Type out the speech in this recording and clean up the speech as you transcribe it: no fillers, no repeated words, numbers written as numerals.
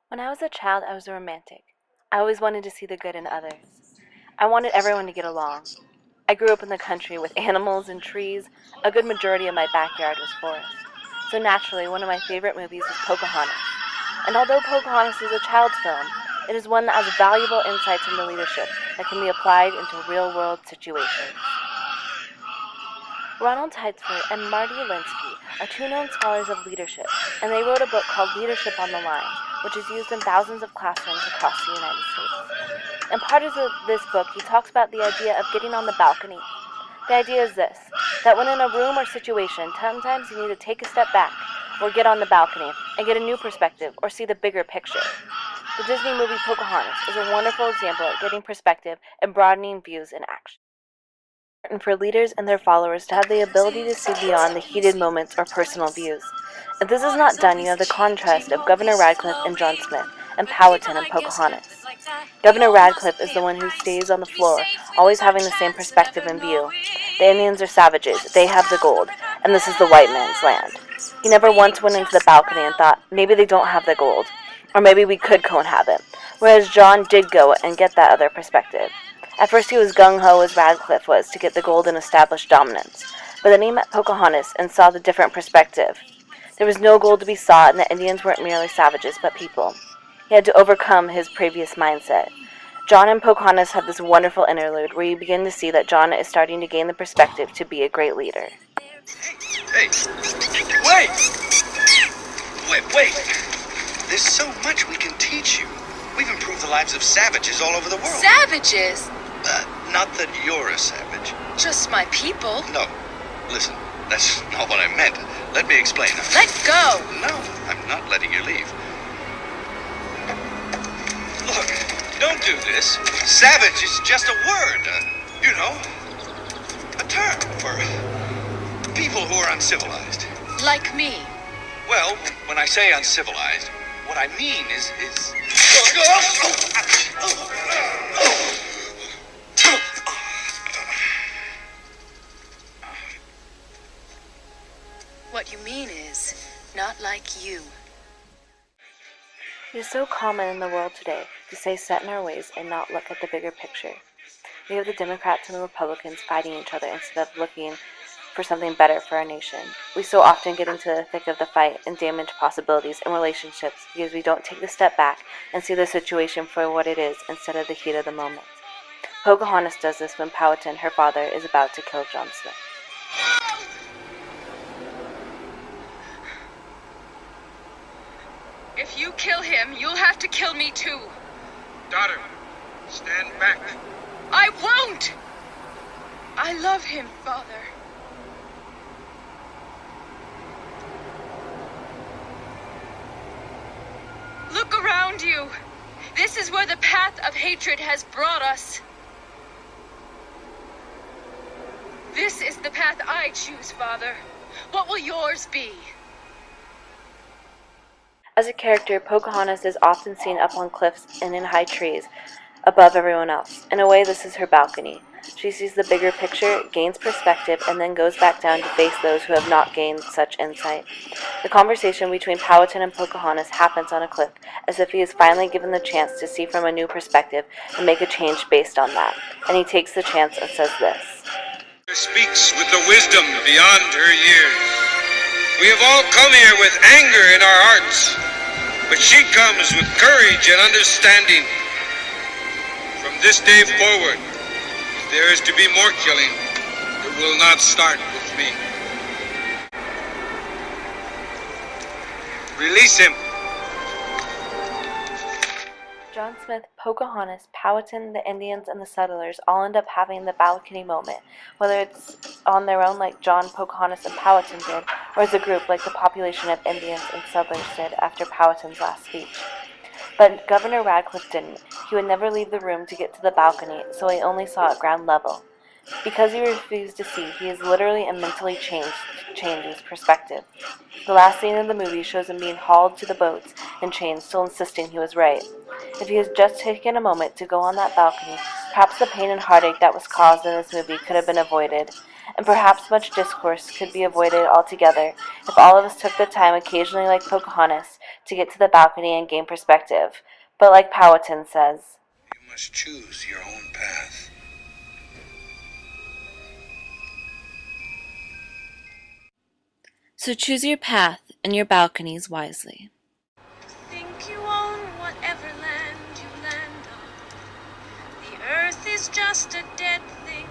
When I was a child, I was a romantic. I always wanted to see the good in others. I wanted everyone to get along. I grew up in the country with animals and trees. A good majority of my backyard was forest. So naturally, one of my favorite movies is Pocahontas. And although Pocahontas is a child's film, it is one that has valuable insights into leadership that can be applied into real-world situations. Ronald Heitzford and Marty Linsky are two known scholars of leadership, and they wrote a book called Leadership on the Line, which is used in thousands of classrooms across the United States. In part of this book, he talks about the idea of getting on the balcony. The idea is this, that when in a room or situation, sometimes you need to take a step back, or get on the balcony, and get a new perspective, or see the bigger picture. The Disney movie Pocahontas is a wonderful example of getting perspective and broadening views in action. And for leaders and their followers to have the ability to see beyond the heated moments or personal views. If this is not done, you have the contrast of Governor Radcliffe and John Smith, and Powhatan and Pocahontas. Governor Radcliffe is the one who stays on the floor, always having the same perspective in view. The Indians are savages, they have the gold, and this is the white man's land. He never once went into the balcony and thought, maybe they don't have the gold, or maybe we could co-inhabit, whereas John did go and get that other perspective. At first he was gung-ho as Radcliffe was to get the gold and establish dominance, but then he met Pocahontas and saw the different perspective. There was no gold to be sought, and the Indians weren't merely savages, but people. He had to overcome his previous mindset. John and Pocahontas have this wonderful interlude where you begin to see that John is starting to gain the perspective to be a great leader. Hey! Wait! Wait! There's so much we can teach you. We've improved the lives of savages all over the world. Savages? Not that you're a savage. Just my people. No. Listen, that's not what I meant. Let me explain. Let go! No, I'm not letting you leave. Look, don't do this. Savage is just a word. A term for people who are uncivilized. Like me. Well, when I say uncivilized, what I mean is... What you mean is, not like you. It is so common in the world today to stay set in our ways and not look at the bigger picture. We have the Democrats and the Republicans fighting each other instead of looking for something better for our nation. We so often get into the thick of the fight and damage possibilities in relationships because we don't take the step back and see the situation for what it is instead of the heat of the moment. Pocahontas does this when Powhatan, her father, is about to kill John Smith. If you kill him, you'll have to kill me too. Daughter, stand back. I won't! I love him, Father. Look around you. This is where the path of hatred has brought us. This is the path I choose, Father. What will yours be? As a character, Pocahontas is often seen up on cliffs and in high trees, above everyone else. In a way, this is her balcony. She sees the bigger picture, gains perspective, and then goes back down to face those who have not gained such insight. The conversation between Powhatan and Pocahontas happens on a cliff, as if he is finally given the chance to see from a new perspective and make a change based on that. And he takes the chance and says this. Speaks with the wisdom beyond her years. We have all come here with anger in our hearts, but she comes with courage and understanding. From this day forward, if there is to be more killing, it will not start with me. Release him. John Smith, Pocahontas, Powhatan, the Indians, and the settlers all end up having the balcony moment, whether it's on their own like John, Pocahontas, and Powhatan did, or as a group like the population of Indians and settlers did after Powhatan's last speech. But Governor Radcliffe didn't. He would never leave the room to get to the balcony, so he only saw at ground level. Because he refused to see, he is literally and mentally changed his perspective. The last scene of the movie shows him being hauled to the boats in chains, still insisting he was right. If he had just taken a moment to go on that balcony, perhaps the pain and heartache that was caused in this movie could have been avoided, and perhaps much discourse could be avoided altogether if all of us took the time, occasionally like Pocahontas, to get to the balcony and gain perspective. But like Powhatan says, You must choose your own path. so choose your path and your balconies wisely. Think you own whatever land you land on. The earth is just a dead thing